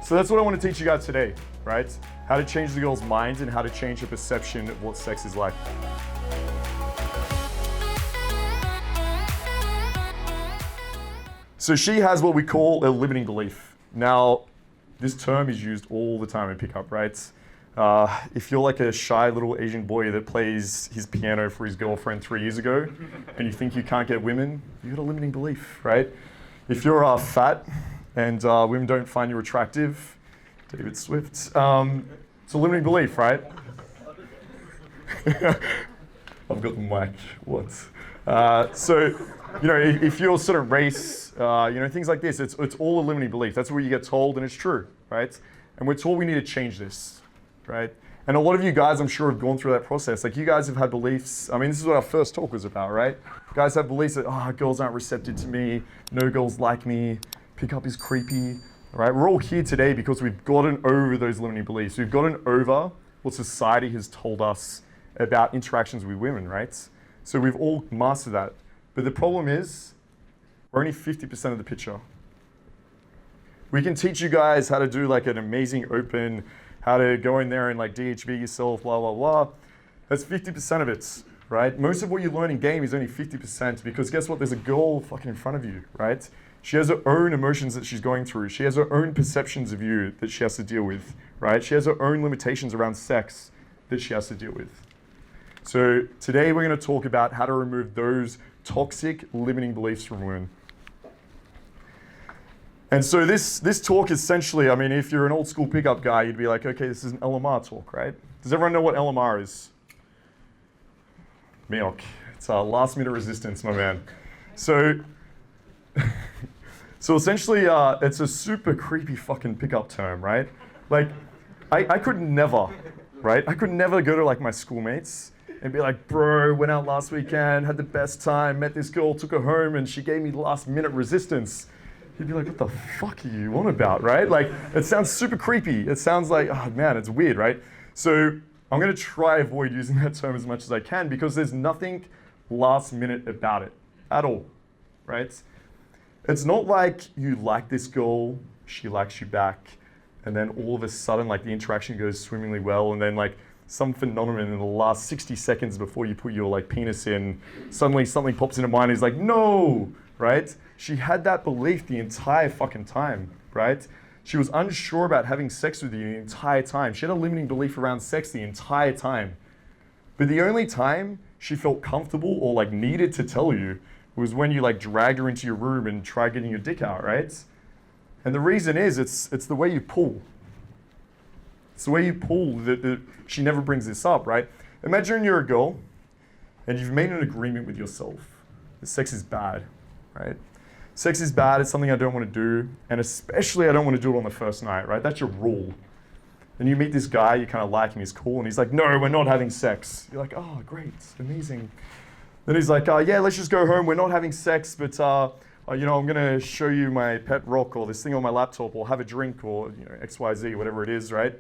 So that's what I want to teach you guys today, right? How to change the girl's mind and how to change her perception of what sex is like. So she has what we call a limiting belief. Now, this term is used all the time in pickup, right? If you're like a shy little Asian boy that plays his piano for his girlfriend 3 years ago, and you think you can't get women, you've got a limiting belief, right? If you're fat and women don't find you attractive, David Swift, it's a limiting belief, right? I've got the mic, what? So, you know, if you're sort of race, you know, things like this, it's all a limiting belief. That's what you get told, and it's true, right? And we're told we need to change this, right? And a lot of you guys, I'm sure, have gone through that process. Like, you guys have had beliefs. I mean, this is what our first talk was about, right? You guys have beliefs that, oh, girls aren't receptive to me, no girls like me, pickup is creepy, right? We're all here today because we've gotten over those limiting beliefs. We've gotten over what society has told us about interactions with women, right? So we've all mastered that. But the problem is, we're only 50% of the picture. We can teach you guys how to do like an amazing open, how to go in there and like DHB yourself, blah, blah, blah. That's 50% of it, right? Most of what you learn in game is only 50% because guess what? There's a girl fucking in front of you, right? She has her own emotions that she's going through. She has her own perceptions of you that she has to deal with, right? She has her own limitations around sex that she has to deal with. So today we're going to talk about how to remove those toxic limiting beliefs from women. And so this talk essentially, I mean, if you're an old school pickup guy, you'd be like, okay, this is an LMR talk, right? Does everyone know what LMR is? Milk. It's last minute resistance, my man. So essentially, it's a super creepy fucking pickup term, right? Like, I could never, right? I could never go to like my schoolmates and be like, bro, went out last weekend, had the best time, met this girl, took her home, and she gave me last minute resistance. He'd be like, what the fuck are you on about, right? Like, it sounds super creepy. It sounds like, oh man, it's weird, right? So I'm gonna try avoid using that term as much as I can because there's nothing last minute about it at all, right? It's not like you like this girl, she likes you back, and then all of a sudden, like the interaction goes swimmingly well, and then like some phenomenon in the last 60 seconds before you put your like penis in, suddenly something pops into mind and he's like, no, right? She had that belief the entire fucking time, right? She was unsure about having sex with you the entire time. She had a limiting belief around sex the entire time. But the only time she felt comfortable or like needed to tell you was when you like dragged her into your room and tried getting your dick out, right? And the reason is it's the way you pull. It's the way you pull that she never brings this up, right? Imagine you're a girl and you've made an agreement with yourself that sex is bad, right? Sex is bad, it's something I don't want to do, and especially I don't want to do it on the first night, right? That's your rule. And you meet this guy, you kind of like him, he's cool, and he's like, no, we're not having sex. You're like, oh, great, amazing. Then he's like, yeah, let's just go home, we're not having sex, but you know, I'm gonna show you my pet rock or this thing on my laptop or have a drink or you know, XYZ, whatever it is, right?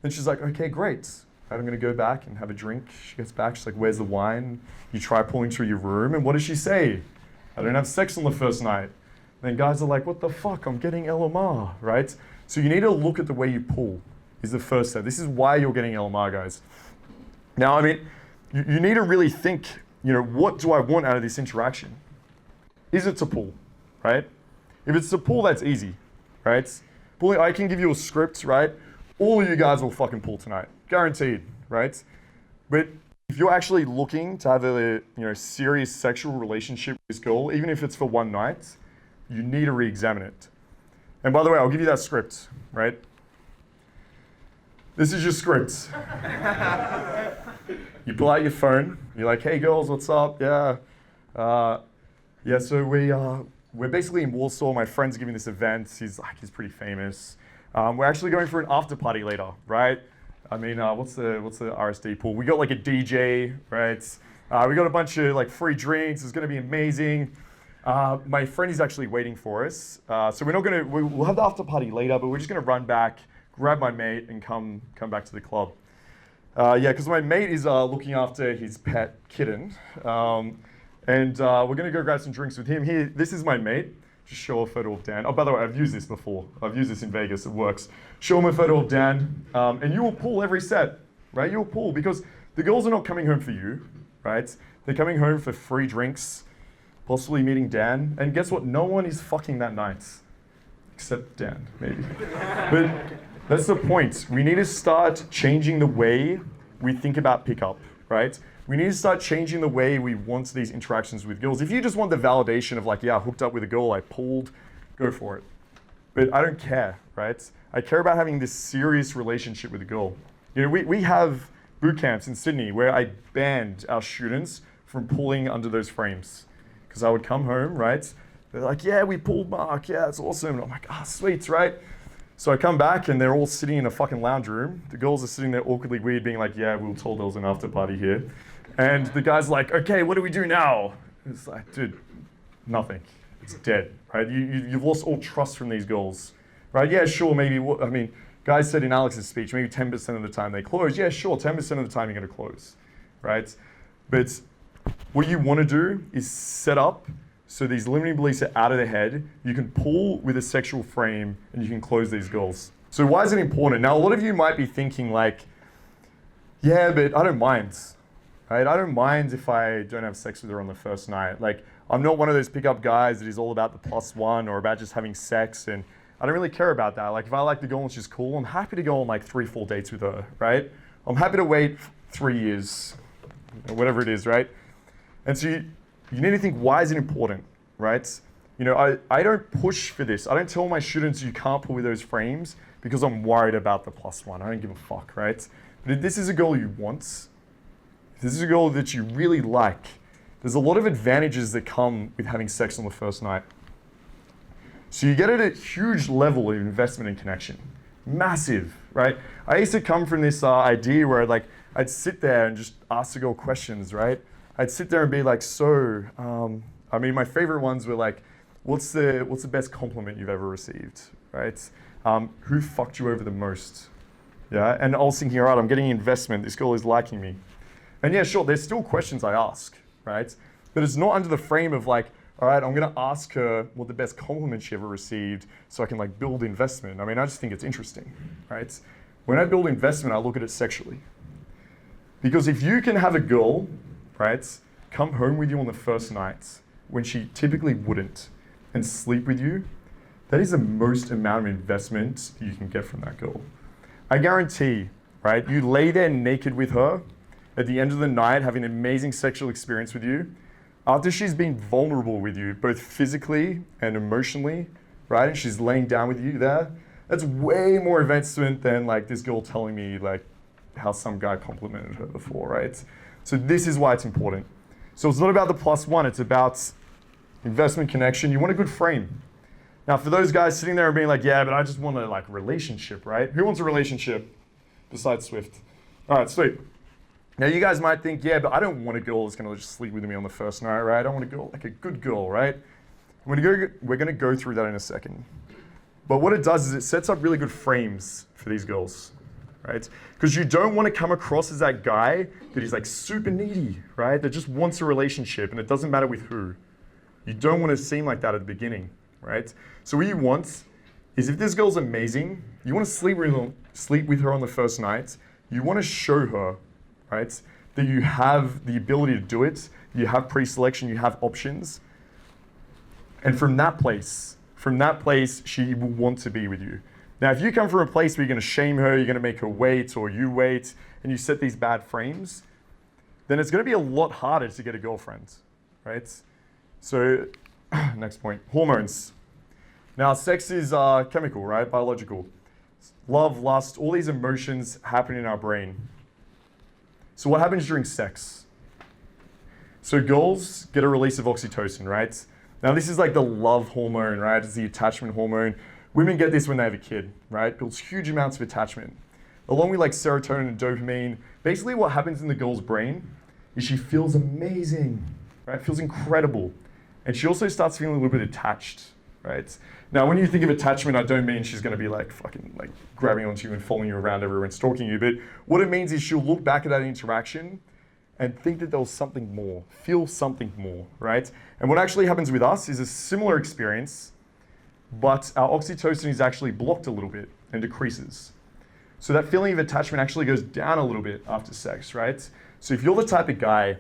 Then she's like, okay, great. I'm gonna go back and have a drink. She gets back, she's like, where's the wine? You try pulling through your room, and what does she say? I don't have sex on the first night. Then guys are like, what the fuck, I'm getting LMR, right? So you need to look at the way you pull, is the first step. This is why you're getting LMR, guys. Now, I mean, you need to really think, you know, what do I want out of this interaction? Is it to pull, right? If it's to pull, that's easy, right? Pulling, I can give you a script, right? All of you guys will fucking pull tonight, guaranteed, right? But if you're actually looking to have a serious sexual relationship with this girl, even if it's for one night, you need to re-examine it. And by the way, I'll give you that script, right? This is your script. You pull out your phone, you're like, hey girls, what's up? Yeah. Yeah, so we're basically in Warsaw. My friend's giving this event. He's pretty famous. We're actually going for an after party later, right? I mean, what's the RSD pool? We got like a DJ, right? We got a bunch of like free drinks. It's gonna be amazing. My friend is actually waiting for us. So we'll have the after party later, but we're just gonna run back, grab my mate, and come back to the club. Yeah, because my mate is looking after his pet kitten. And we're gonna go grab some drinks with him. This is my mate. just show a photo of Dan. Oh, by the way, I've used this before. I've used this in Vegas, it works. Show them a photo of Dan, and you will pull every set, right? You'll pull because the girls are not coming home for you, right? They're coming home for free drinks, possibly meeting Dan, and guess what? No one is fucking that night, except Dan, maybe. But that's the point. We need to start changing the way we think about pickup, right? We need to start changing the way we want these interactions with girls. If you just want the validation of like, yeah, I hooked up with a girl, I pulled, go for it. But I don't care, right? I care about having this serious relationship with a girl. You know, we have boot camps in Sydney where I banned our students from pulling under those frames. Because I would come home, right? They're like, yeah, we pulled, Mark, yeah, it's awesome. And I'm like, ah, sweet, right? So I come back and they're all sitting in a fucking lounge room. The girls are sitting there awkwardly weird, being like, yeah, we were told there was an after party here. And the guy's like, okay, what do we do now? It's like, dude, nothing. It's dead, right? You've lost all trust from these girls, right? Yeah, sure, maybe, I mean, guys said in Alex's speech, maybe 10% of the time they close. Yeah, sure, 10% of the time you're gonna close, right? But what you wanna do is set up so these limiting beliefs are out of their head. You can pull with a sexual frame and you can close these girls. So why is it important? Now, a lot of you might be thinking like, yeah, but I don't mind. Right? I don't mind if I don't have sex with her on the first night. Like, I'm not one of those pickup guys that is all about the +1 or about just having sex, and I don't really care about that. Like, if I like the girl and she's cool, I'm happy to go on like 3-4 dates with her, right? I'm happy to wait 3 years, or whatever it is, right? And so you need to think, why is it important, right? You know, I don't push for this. I don't tell my students you can't pull with those frames because I'm worried about the +1. I don't give a fuck, right? But if this is a girl you want, this is a girl that you really like, there's a lot of advantages that come with having sex on the first night. So you get at a huge level of investment and connection. Massive, right? I used to come from this idea where I'd sit there and just ask the girl questions, right? I'd sit there and be like, so, I mean, my favorite ones were like, what's the best compliment you've ever received, right? Who fucked you over the most? Yeah, and I was thinking, all right, I'm getting investment, this girl is liking me. And yeah, sure, there's still questions I ask, right? But it's not under the frame of like, all right, I'm gonna ask her what the best compliment she ever received so I can like build investment. I mean, I just think it's interesting, right? When I build investment, I look at it sexually. Because if you can have a girl, right, come home with you on the first night when she typically wouldn't and sleep with you, that is the most amount of investment you can get from that girl. I guarantee, right, you lay there naked with her at the end of the night, having an amazing sexual experience with you, after she's been vulnerable with you, both physically and emotionally, right? And she's laying down with you there, that's way more investment than like this girl telling me like how some guy complimented her before, right? So this is why it's important. So it's not about the +1, it's about investment connection. You want a good frame. Now for those guys sitting there and being like, yeah, but I just want a like relationship, right? Who wants a relationship besides Swift? All right, sweet. Now you guys might think, yeah, but I don't want a girl that's gonna just sleep with me on the first night, right? I want a girl, like a good girl, right? We're gonna go through that in a second. But what it does is it sets up really good frames for these girls, right? Because you don't want to come across as that guy that is like super needy, right? That just wants a relationship and it doesn't matter with who. You don't want to seem like that at the beginning, right? So what you want is if this girl's amazing, you want to sleep with her on the first night, you want to show her, right, that you have the ability to do it, you have pre-selection, you have options. And from that place, she will want to be with you. Now, if you come from a place where you're gonna shame her, you're gonna make her wait, or you wait, and you set these bad frames, then it's gonna be a lot harder to get a girlfriend, right? So, next point, hormones. Now, sex is chemical, right, biological. Love, lust, all these emotions happen in our brain. So what happens during sex? So girls get a release of oxytocin, right? Now this is like the love hormone, right? It's the attachment hormone. Women get this when they have a kid, right? Builds huge amounts of attachment. Along with like serotonin and dopamine, basically what happens in the girl's brain is she feels amazing, right? Feels incredible. And she also starts feeling a little bit attached, right? Now, when you think of attachment, I don't mean she's gonna be like fucking like grabbing onto you and following you around everywhere and stalking you, but what it means is she'll look back at that interaction and think that there was something more, feel something more, right? And what actually happens with us is a similar experience, but our oxytocin is actually blocked a little bit and decreases. So that feeling of attachment actually goes down a little bit after sex, right? So if you're the type of guy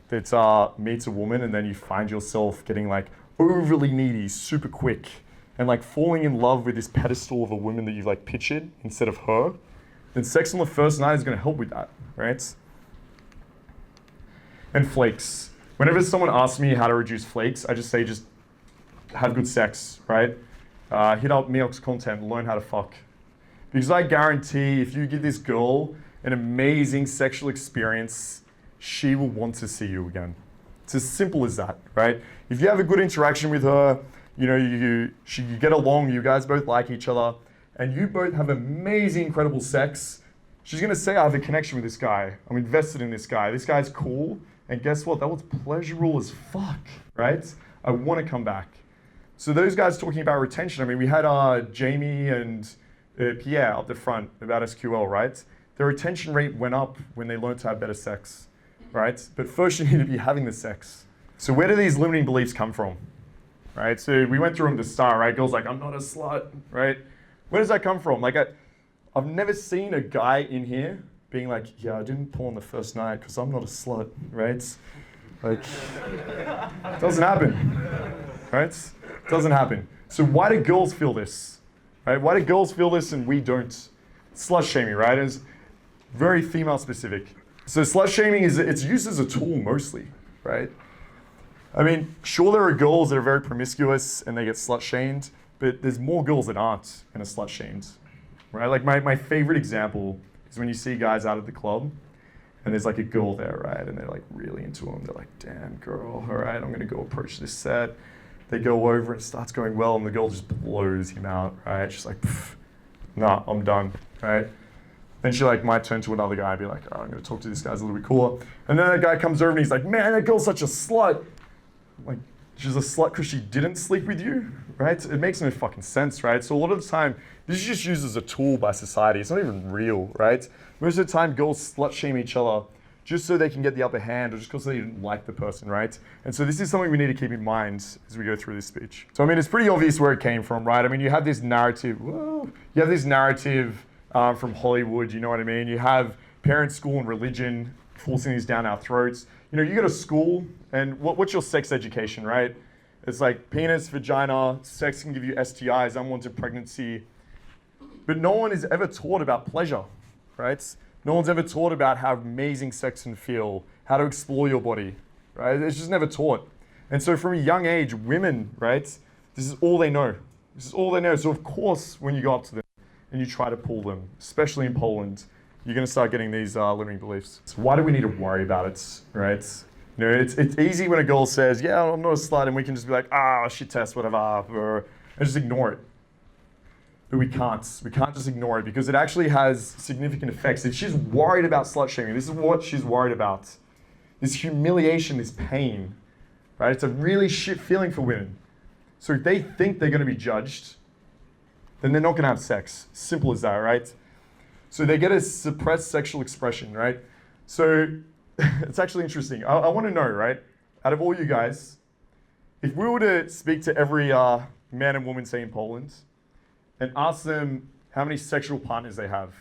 that meets a woman and then you find yourself getting like overly needy super quick and like falling in love with this pedestal of a woman that you've like pictured instead of her, then sex on the first night is going to help with that, right? And flakes. Whenever someone asks me how to reduce flakes, I just say just have good sex, right? Hit up Meox content, learn how to fuck. Because I guarantee if you give this girl an amazing sexual experience, she will want to see you again. It's as simple as that, right? If you have a good interaction with her, you know, you get along, you guys both like each other, and you both have amazing, incredible sex, she's gonna say, I have a connection with this guy. I'm invested in this guy. This guy's cool. And guess what? That was pleasurable as fuck, right? I wanna come back. So those guys talking about retention, I mean, we had Jamie and Pierre up the front about SQL, right? Their retention rate went up when they learned to have better sex, right? But first you need to be having the sex. So where do these limiting beliefs come from, right? So we went through them to start, right? Girls like, I'm not a slut, right? Where does that come from? Like, I've never seen a guy in here being like, yeah, I didn't pull on the first night because I'm not a slut, right? Like, it doesn't happen, right? It doesn't happen. So why do girls feel this, right? Why do girls feel this and we don't? Slut shaming, right? It's very female specific. So slut shaming it's used as a tool mostly, right? I mean, sure there are girls that are very promiscuous and they get slut shamed, but there's more girls that aren't and are slut shamed, right? Like my favorite example is when you see guys out at the club and there's like a girl there, right? And they're like really into them. They're like, damn girl, all right, I'm gonna go approach this set. They go over and it starts going well and the girl just blows him out, right? She's like, nah, I'm done, right? Then she like might turn to another guy and be like, oh, I'm gonna talk to this guy, he's a little bit cooler. And then that guy comes over and he's like, man, that girl's such a slut. Like, she's a slut because she didn't sleep with you, right? It makes no fucking sense, right? So a lot of the time, this is just used as a tool by society. It's not even real, right? Most of the time, girls slut shame each other just so they can get the upper hand or just because they didn't like the person, right? And so this is something we need to keep in mind as we go through this speech. So I mean, it's pretty obvious where it came from, right? I mean, you have this narrative, from Hollywood, you know what I mean? You have parents, school, and religion forcing these down our throats. You know, you go to school, and what's your sex education, right? It's like penis, vagina, sex can give you STIs, unwanted pregnancy. But no one is ever taught about pleasure, right? No one's ever taught about how amazing sex can feel, how to explore your body, right? It's just never taught. And so from a young age, women, right, this is all they know. This is all they know. So of course, when you go up to them and you try to pull them, especially in Poland, you're gonna start getting these limiting beliefs. So why do we need to worry about it, right? You know, it's easy when a girl says, yeah, I'm not a slut, and we can just be like, shit test, whatever, and just ignore it. But we can't just ignore it because it actually has significant effects. If she's worried about slut shaming, this is what she's worried about. This humiliation, this pain, right? It's a really shit feeling for women. So if they think they're gonna be judged, then they're not gonna have sex. Simple as that, right? So they get a suppressed sexual expression, right? So it's actually interesting. I wanna know, right? Out of all you guys, if we were to speak to every man and woman, say in Poland, and ask them how many sexual partners they have,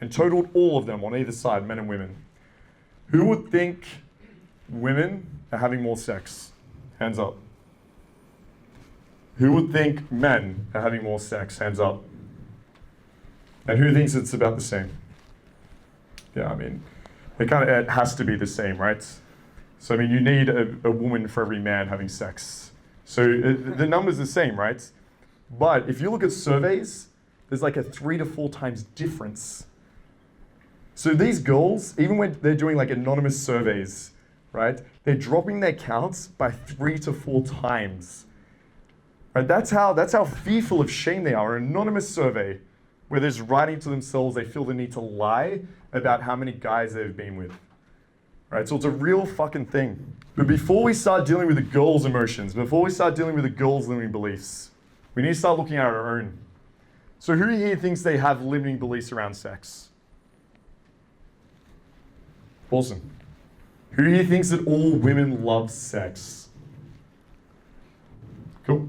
and totaled all of them on either side, men and women, who would think women are having more sex? Hands up. Who would think men are having more sex? Hands up. And who thinks it's about the same? Yeah, I mean, it has to be the same, right? So I mean, you need a woman for every man having sex. So the number's the same, right? But if you look at surveys, there's like a 3 to 4 times difference. So these girls, even when they're doing like anonymous surveys, right, they're dropping their counts by 3 to 4 times. Right? That's how fearful of shame they are. An anonymous survey where they're just writing to themselves, they feel the need to lie about how many guys they've been with. Right? So it's a real fucking thing. But before we start dealing with the girls' emotions, before we start dealing with the girls' limiting beliefs, we need to start looking at our own. So who here thinks they have limiting beliefs around sex? Awesome. Who here thinks that all women love sex? Cool.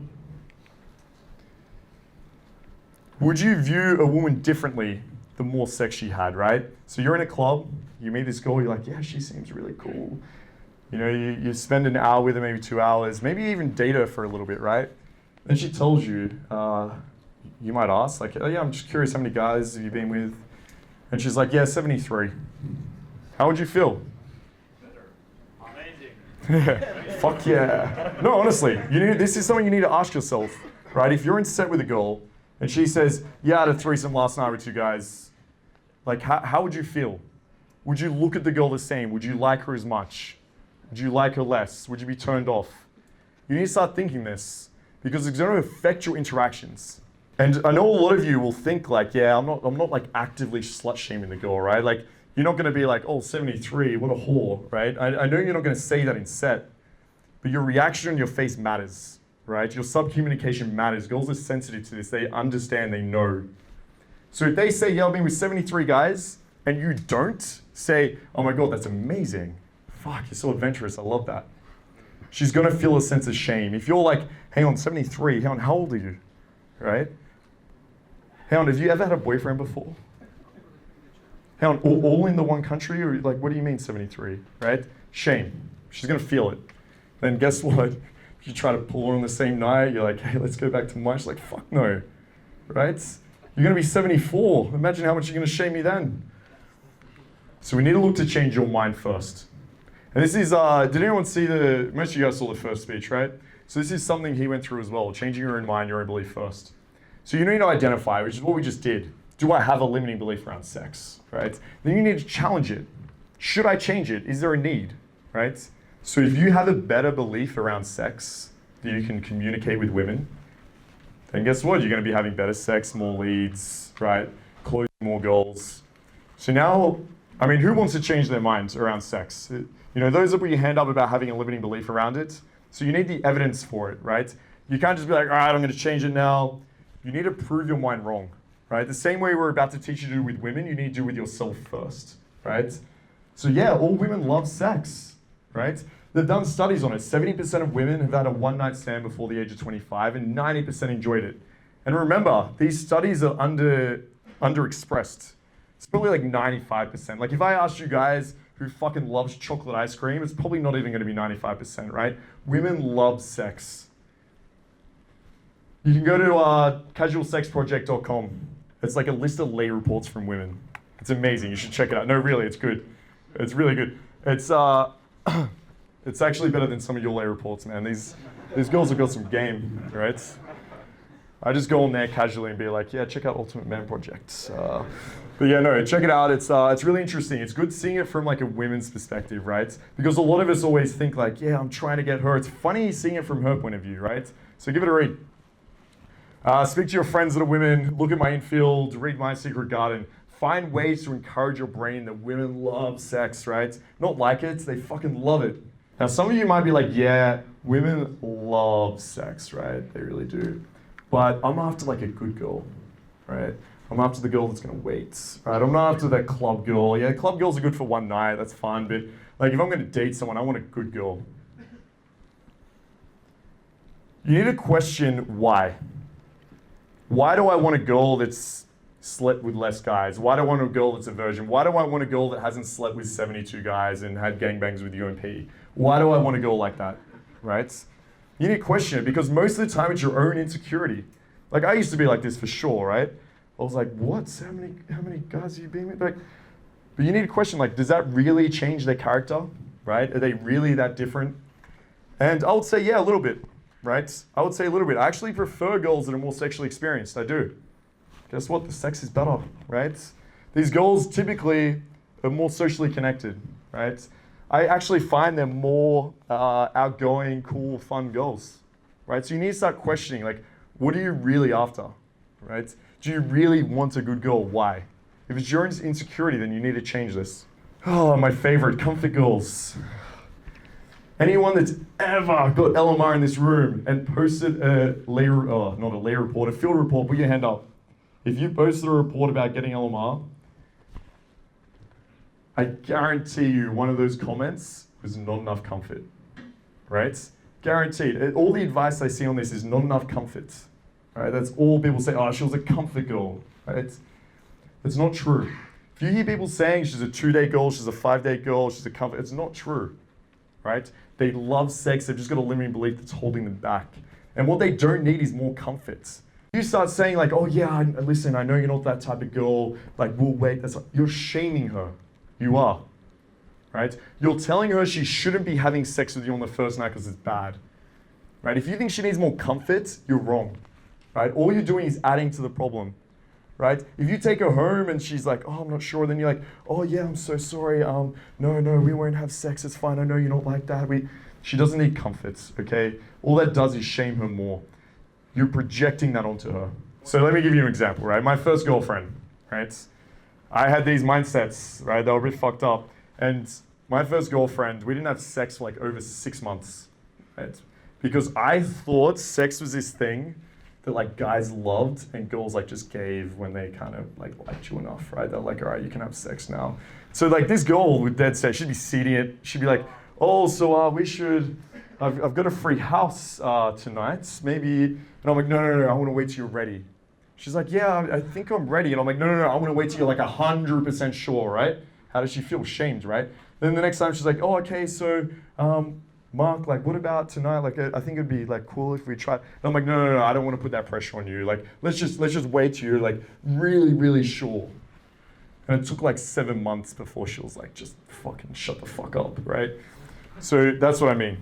Would you view a woman differently the more sex she had, right? So you're in a club, you meet this girl, you're like, yeah, she seems really cool. You know, you spend an hour with her, maybe 2 hours, maybe even date her for a little bit, right? Then she tells you, you might ask, like, oh yeah, I'm just curious, how many guys have you been with? And she's like, yeah, 73. How would you feel? Amazing. Fuck yeah. No, honestly, this is something you need to ask yourself, right? If you're in set with a girl and she says, yeah, I had a threesome last night with 2 guys, like, how would you feel? Would you look at the girl the same? Would you like her as much? Would you like her less? Would you be turned off? You need to start thinking this because it's going to affect your interactions. And I know a lot of you will think like, yeah, I'm not like actively slut shaming the girl, right? Like, you're not going to be like, oh, 73, what a whore, right? I know you're not going to say that in set, but your reaction on your face matters, right? Your sub-communication matters. Girls are sensitive to this. They understand, they know. So if they say, yeah, I've been with 73 guys, and you don't say, oh my God, that's amazing. Fuck, you're so adventurous, I love that. She's going to feel a sense of shame. If you're like, hang on, 73, hang on, how old are you, right? Hang on, have you ever had a boyfriend before? Hang on, all in the one country? Or like, what do you mean 73, right? Shame. She's going to feel it. Then guess what? If you try to pull her on the same night, you're like, hey, let's go back to March. She's like, fuck no, right? You're going to be 74. Imagine how much you're going to shame me then. So we need to look to change your mind first. And this is, did anyone see most of you guys saw the first speech, right? So this is something he went through as well, changing your own mind, your own belief first. So you need to identify, which is what we just did. Do I have a limiting belief around sex, right? Then you need to challenge it. Should I change it? Is there a need, right? So if you have a better belief around sex that you can communicate with women, then guess what? You're going to be having better sex, more leads, right? Closing more goals. So now, I mean, who wants to change their minds around sex? You know, those that put your hand up about having a limiting belief around it. So you need the evidence for it, right? You can't just be like, all right, I'm going to change it now. You need to prove your mind wrong, right? The same way we're about to teach you to do with women, you need to do with yourself first, right? So yeah, all women love sex, right? They've done studies on it. 70% of women have had a one-night stand before the age of 25 and 90% enjoyed it. And remember, these studies are underexpressed. It's probably like 95%. Like if I asked you guys who fucking loves chocolate ice cream, it's probably not even gonna be 95%, right? Women love sex. You can go to casualsexproject.com. It's like a list of lay reports from women. It's amazing, you should check it out. No, really, it's good. It's really good. It's actually better than some of your lay reports, man. These girls have got some game, right? I just go on there casually and be like, yeah, check out Ultimate Man Project. But yeah, no, check it out. It's really interesting. It's good seeing it from like a women's perspective, right? Because a lot of us always think like, yeah, I'm trying to get her. It's funny seeing it from her point of view, right? So give it a read. Speak to your friends that are women. Look at my infield. Read My Secret Garden. Find ways to encourage your brain that women love sex, right? Not like it, they fucking love it. Now, some of you might be like, yeah, women love sex, right? They really do. But I'm after like a good girl, right? I'm after the girl that's gonna wait, right? I'm not after that club girl. Yeah, club girls are good for one night, that's fun, but like if I'm gonna date someone, I want a good girl. You need to question why. Why do I want a girl that's slept with less guys? Why do I want a girl that's a virgin? Why do I want a girl that hasn't slept with 72 guys and had gangbangs with UMP? Why do I want a girl like that, right? You need to question it because most of the time it's your own insecurity. Like I used to be like this for sure, right? I was like, what? How many guys have you been with? Like, but you need to question like, does that really change their character, right? Are they really that different? And I would say, yeah, a little bit, right? I would say a little bit. I actually prefer girls that are more sexually experienced. I do. Guess what? The sex is better, right? These girls typically are more socially connected, right? I actually find them more outgoing, cool, fun girls, right? So you need to start questioning, like, what are you really after, right? Do you really want a good girl? Why? If it's your insecurity, then you need to change this. Oh, my favorite, comfort girls. Anyone that's ever got LMR in this room and posted a field report, put your hand up. If you posted a report about getting LMR, I guarantee you one of those comments was not enough comfort, right? Guaranteed. All the advice I see on this is not enough comfort, right? That's all people say, oh, she was a comfort girl, right? It's not true. If you hear people saying she's a 2-day girl, she's a 5-day girl, she's a comfort, it's not true, right? They love sex, they've just got a limiting belief that's holding them back. And what they don't need is more comfort. You start saying like, oh yeah, listen, I know you're not that type of girl, like we'll wait, you're shaming her. You are, right? You're telling her she shouldn't be having sex with you on the first night because it's bad, right? If you think she needs more comfort, you're wrong, right? All you're doing is adding to the problem, right? If you take her home and she's like, oh, I'm not sure, then you're like, oh yeah, I'm so sorry, no, we won't have sex, it's fine, I know you're not like that. She doesn't need comfort, okay? All that does is shame her more. You're projecting that onto her. So let me give you an example, right? My first girlfriend, right? I had these mindsets, right? They were a bit fucked up. And my first girlfriend, we didn't have sex for like over 6 months, right? Because I thought sex was this thing that like guys loved and girls like just gave when they kind of like liked you enough, right? They're like, all right, you can have sex now. So like this girl with dead sex, she'd be seeding it. She'd be like, oh, so I've got a free house tonight, maybe. And I'm like, no, I want to wait till you're ready. She's like, yeah, I think I'm ready. And I'm like, no, I want to wait till you're like 100% sure, right? How does she feel? Shamed, right? Then the next time she's like, oh, okay, so Mark, like, what about tonight? Like, I think it'd be like cool if we tried. And I'm like, no, I don't want to put that pressure on you. Like, let's just wait till you're like really, really sure. And it took like 7 months before she was like, just fucking shut the fuck up, right? So that's what I mean,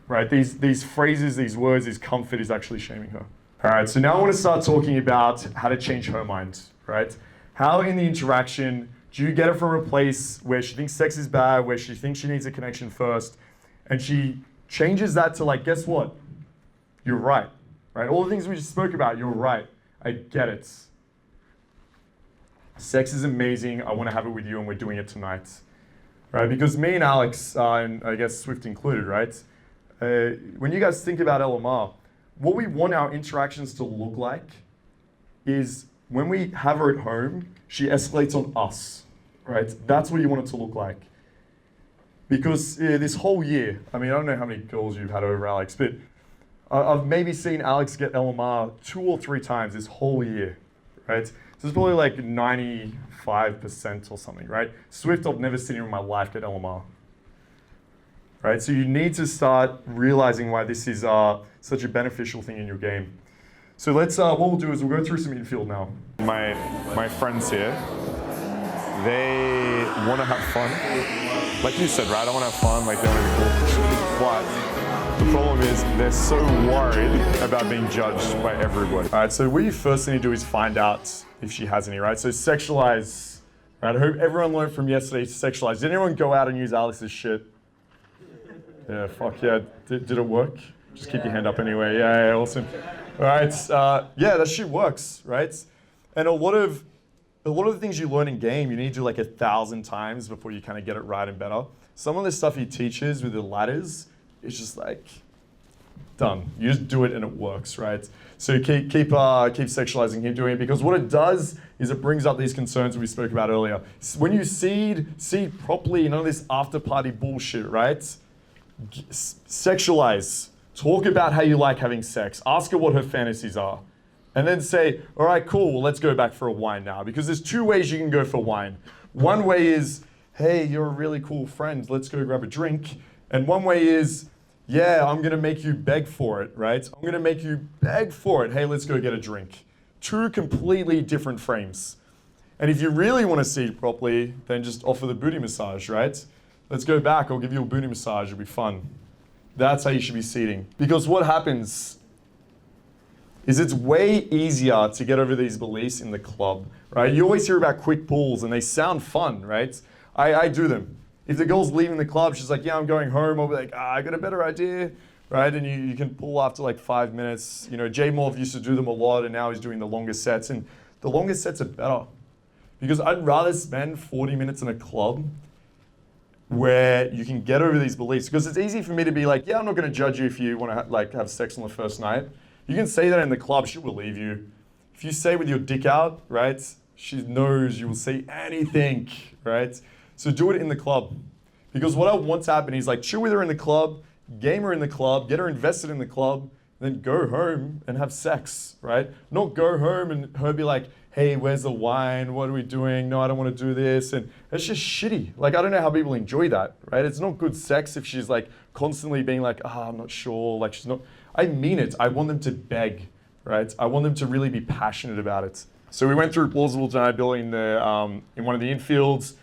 right? These phrases, these words, this comfort is actually shaming her. All right, so now I want to start talking about how to change her mind, right? How in the interaction do you get her from a place where she thinks sex is bad, where she thinks she needs a connection first, and she changes that to like, guess what? You're right? All the things we just spoke about, you're right. I get it. Sex is amazing. I want to have it with you, and we're doing it tonight. Right? Because me and Alex, and I guess Swift included, right? When you guys think about LMR, what we want our interactions to look like is when we have her at home, she escalates on us, right? That's what you want it to look like. Because this whole year, I mean, I don't know how many girls you've had over, Alex, but I've maybe seen Alex get LMR 2 or 3 times this whole year, right? So it's probably like 95% or something, right? Swift, I've never seen her in my life get LMR. Right? So you need to start realizing why this is such a beneficial thing in your game. So let's, what we'll do is we'll go through some infield now. My friends here, they want to have fun. Like you said, right? I want to have fun, like they want to be cool. But the problem is they're so worried about being judged by everybody. All right, so what you first need to do is find out if she has any, right? So sexualize, right? I hope everyone learned from yesterday to sexualize. Did anyone go out and use Alex's shit? Yeah, fuck yeah. Did it work? Just keep your hand up anyway. Yeah, awesome. All right, yeah, that shit works, right? And a lot of the things you learn in game, you need to do like 1,000 times before you kind of get it right and better. Some of the stuff he teaches with the ladders is just like done. You just do it and it works, right? So keep sexualizing, keep doing it, because what it does is it brings up these concerns we spoke about earlier. When you seed properly, none of this after party bullshit, right? Sexualize. Talk about how you like having sex. Ask her what her fantasies are. And then say, all right, cool, well, let's go back for a wine now. Because there's 2 ways you can go for wine. One way is, hey, you're a really cool friend, let's go grab a drink. And one way is, yeah, I'm gonna make you beg for it, right? I'm gonna make you beg for it. Hey, let's go get a drink. 2 completely different frames. And if you really wanna seed properly, then just offer the booty massage, right? Let's go back, I'll give you a booty massage, it'll be fun. That's how you should be seeding. Because what happens is it's way easier to get over these beliefs in the club, right? You always hear about quick pulls and they sound fun, right? I do them. If the girl's leaving the club, she's like, yeah, I'm going home. I'll be like, I got a better idea, right? And you can pull after like 5 minutes. You know, Jay Morv used to do them a lot and now he's doing the longer sets. And the longer sets are better because I'd rather spend 40 minutes in a club where you can get over these beliefs. Because it's easy for me to be like, yeah, I'm not going to judge you if you want to have sex on the first night. You can say that in the club, she will leave you. If you say with your dick out, right, she knows you will say anything, right? So do it in the club. Because what I want to happen is like chill with her in the club, game her in the club, get her invested in the club, then go home and have sex, right? Not go home and her be like, hey, where's the wine? What are we doing? No, I don't want to do this. And it's just shitty. Like, I don't know how people enjoy that, right? It's not good sex if she's like constantly being like, I'm not sure. Like, she's not, I mean it. I want them to beg, right? I want them to really be passionate about it. So we went through plausible deniability in one of the infields.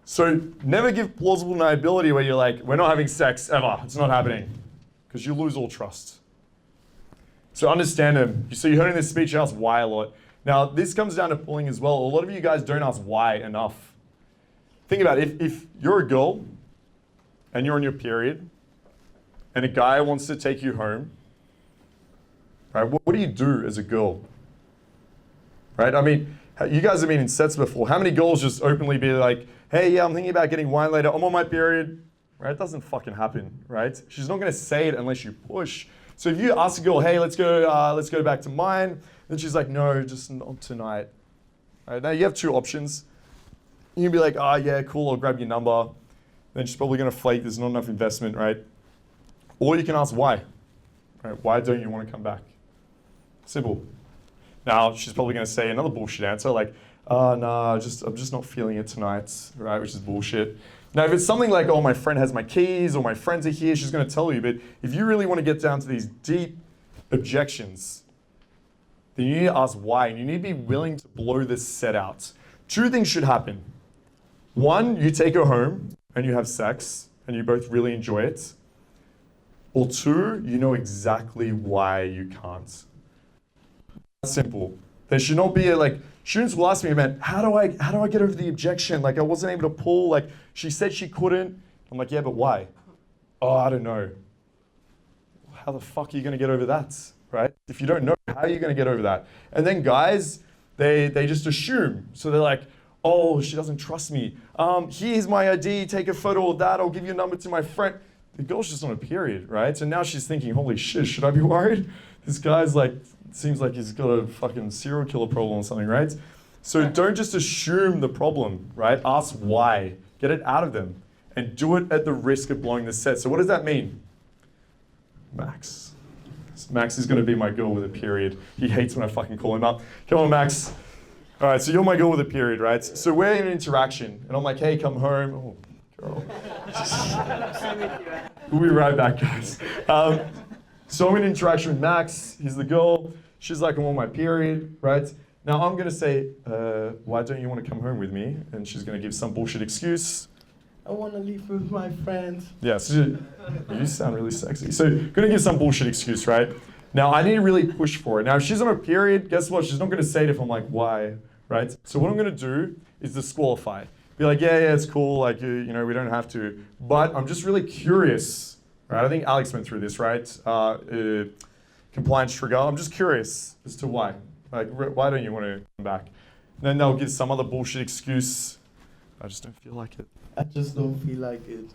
So never give plausible deniability where you're like, we're not having sex ever. It's not happening. Because you lose all trust. So understand them. So you heard in this speech, you ask why a lot. Now, this comes down to pulling as well. A lot of you guys don't ask why enough. Think about it. If you're a girl and you're on your period and a guy wants to take you home, right? What do you do as a girl? Right? I mean, you guys have been in sets before. How many girls just openly be like, hey, yeah, I'm thinking about getting wine later. I'm on my period. Right? It doesn't fucking happen, right? She's not going to say it unless you push. So if you ask a girl, hey, let's go back to mine, then she's like, no, just not tonight. Right? Now you have two options. You can be like, yeah, cool, I'll grab your number. Then she's probably going to flake, there's not enough investment, right? Or you can ask why. Right? Why don't you want to come back? Simple. Now she's probably going to say another bullshit answer like, nah, I'm just not feeling it tonight, right? Which is bullshit. Now, if it's something like, oh, my friend has my keys or my friends are here, she's going to tell you. But if you really want to get down to these deep objections, then you need to ask why. And you need to be willing to blow this set out. Two things should happen. One, you take her home and you have sex and you both really enjoy it. Or two, you know exactly why you can't. That's simple. There should not be students will ask me, man, how do I get over the objection? Like, I wasn't able to pull. Like, she said she couldn't. I'm like, yeah, but why? Oh, I don't know. How the fuck are you going to get over that, right? If you don't know, how are you going to get over that? And then guys, they just assume. So they're like, oh, she doesn't trust me. Here's my ID. Take a photo of that. I'll give you a number to my friend. The girl's just on a period, right? So now she's thinking, holy shit, should I be worried? This guy's like, seems like he's got a fucking serial killer problem or something, right? So don't just assume the problem, right? Ask why. Get it out of them. And do it at the risk of blowing the set. So what does that mean? Max. Max is going to be my girl with a period. He hates when I fucking call him up. Come on, Max. All right, so you're my girl with a period, right? So we're in an interaction. And I'm like, hey, come home. Oh, girl. We'll be right back, guys. So I'm in interaction with Max. He's the girl. She's like, I'm on my period, right? Now I'm going to say, why don't you want to come home with me? And she's going to give some bullshit excuse. I want to leave with my friends. Yeah, so you sound really sexy. So going to give some bullshit excuse, right? Now I need to really push for it. Now if she's on a period, guess what? She's not going to say it if I'm like, why, right? So what I'm going to do is disqualify. Be like, yeah, it's cool. Like, we don't have to. But I'm just really curious, right? I think Alex went through this, right? Compliance trigger. I'm just curious as to why. Like, why don't you want to come back? And then they'll give some other bullshit excuse. I just don't feel like it. I just don't feel like it.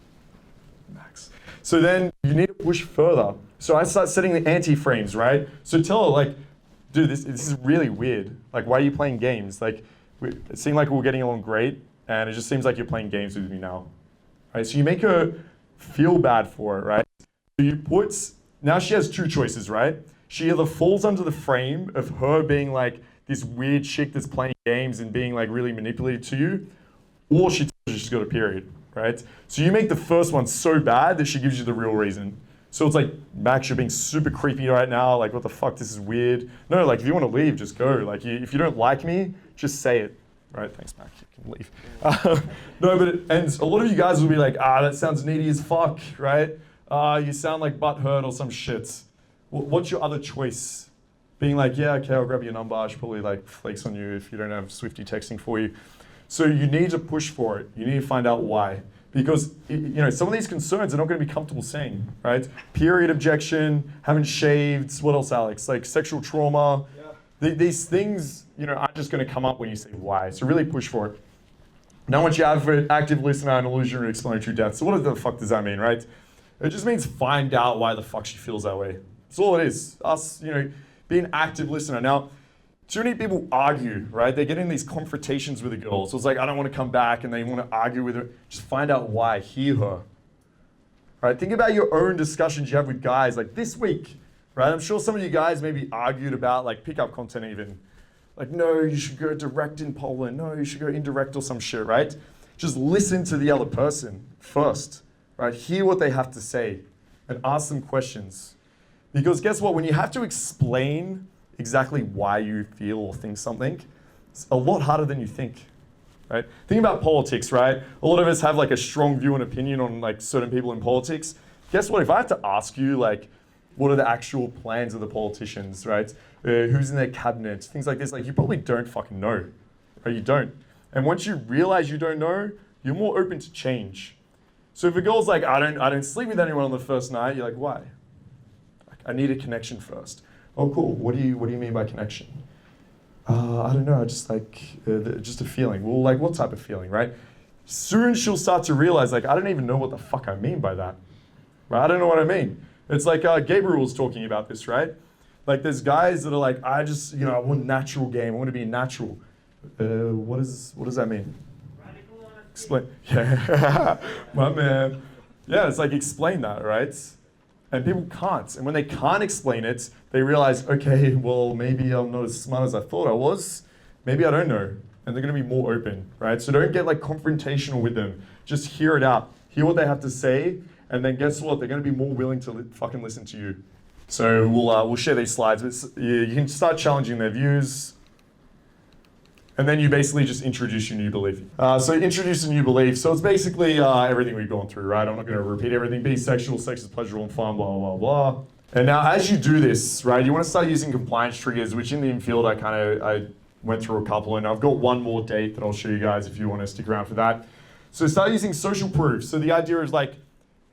Max. So then you need to push further. So I start setting the anti-frames, right? So tell her, like, dude, this is really weird. Like, why are you playing games? Like, it seemed like we were getting along great, and it just seems like you're playing games with me now. Right? So you make her feel bad for it, right? So you put, now she has two choices, right? She either falls under the frame of her being like this weird chick that's playing games and being like really manipulative to you, or she tells you she's got a period, right? So you make the first one so bad that she gives you the real reason. So it's like, Max, you're being super creepy right now. Like, what the fuck? This is weird. No, like, if you want to leave, just go. Like, if you don't like me, just say it. Right? Thanks, Max. You can leave. No, but and a lot of you guys will be like, that sounds needy as fuck, right? You sound like butthurt or some shit. What's your other choice? Being like, yeah, okay, I'll grab your number. I should probably like flakes on you if you don't have Swifty texting for you. So you need to push for it. You need to find out why. Because some of these concerns are not going to be comfortable saying, right? Period objection, haven't shaved, what else, Alex? Like sexual trauma. Yeah. These things, aren't just going to come up when you say why. So really push for it. Now once you have an active listener and illusionary explanatory depth. So what the fuck does that mean, right? It just means find out why the fuck she feels that way. That's all it is. Us, be an active listener. Now, Too many people argue, right? They get in these confrontations with a girl. So it's like, I don't want to come back, and they want to argue with her. Just find out why, hear her. Right? Think about your own discussions you have with guys like this week, right? I'm sure some of you guys maybe argued about like pickup content even. Like, no, you should go direct in Poland. No, you should go indirect or some shit, right? Just listen to the other person first, right? Hear what they have to say and ask them questions. Because guess what? When you have to explain exactly why you feel or think something, it's a lot harder than you think, right? Think about politics, right? A lot of us have like a strong view and opinion on like certain people in politics. Guess what? If I have to ask you like, what are the actual plans of the politicians, right? Who's in their cabinet, things like this, like you probably don't fucking know, right? You don't. And once you realize you don't know, you're more open to change. So if a girl's like, I don't sleep with anyone on the first night, you're like, why? Like, I need a connection first. Oh, cool. What do you mean by connection? I don't know. Just like just a feeling. Well, like what type of feeling, right? Soon she'll start to realize, like, I don't even know what the fuck I mean by that. Right? I don't know what I mean. It's like Gabriel was talking about this, right? Like there's guys that are like, I want natural game. I want to be natural. What does that mean? Radical honesty. Explain. Yeah, my man. Yeah, it's like explain that, right? And people can't. And when they can't explain it, they realize, okay, well, maybe I'm not as smart as I thought I was. Maybe I don't know. And they're going to be more open, right? So don't get like confrontational with them. Just hear it out. Hear what they have to say. And then guess what? They're going to be more willing to fucking listen to you. So we'll share these slides. But you can start challenging their views. And then you basically just introduce your new belief. So introduce a new belief. So it's basically everything we've gone through, right? I'm not going to repeat everything. Be sexual, sex is pleasurable and fun, blah, blah, blah. And now as you do this, right, you want to start using compliance triggers, which in the infield I went through a couple. And I've got one more date that I'll show you guys if you want to stick around for that. So start using social proof. So the idea is like,